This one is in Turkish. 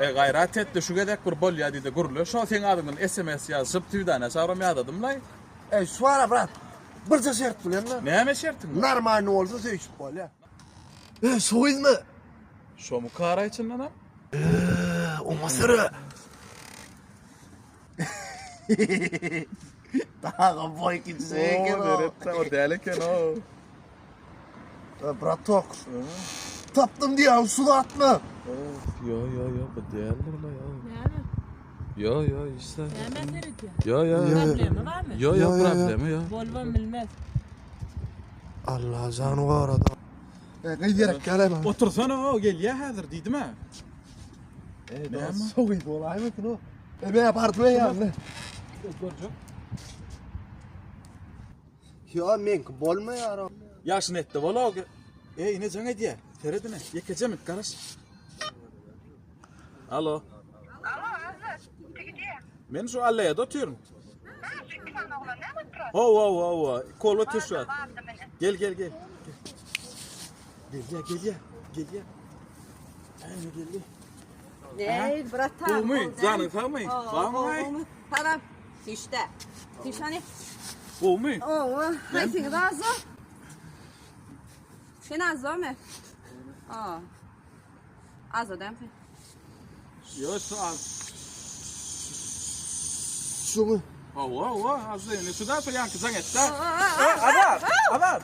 Gayrat etdi şu gedek bir bol ya dedi gurlu. Şo sen adyňy SMS ýazyp Twitter'na saram ýadydım lay. Suara brat. Birce şert bilen mi? Näme şertiň? Normal olsa söýüşip bol ya. Soýuzmy? Şo mu kara için lan? O masarı. Daha boy gitse O deleken o. Brat tok. Taptım diye suda atma. Yo bu değerler la ya. Yani. Yo işte. Hemen verir ki. Yo. Problemi var mı? Yo problemi yo. Volvo bilmez. Allah canı var adam. Gıydırak geleme. Otursana o gel ya hazır dedim ha. Ne soğuydu olay mı ki o? Ben yapardım ya. Ya men bolma ya. Yaşın etti valla o. Ne canı diye. Teredine. Yekeceğim karış. Alo. Alo, Azat. Gide. Men şu allaya da oturuyorum. Ha, çünkü sen oğlan ne mi duruyor? Ho. Kolu tuşu at. Vardı beni. Gel. Gel ya. Ayne gel. Ey, bratan. Bu mu? Canı tamam. Tamam. İşte. Tişani. Bu mu? Oo, haysin razı. Sen azı mı? Aa. Azı değil mi? Yo şu az. Şu mu? Az da yine. Şu da yankı zanget da. Aa. Azat.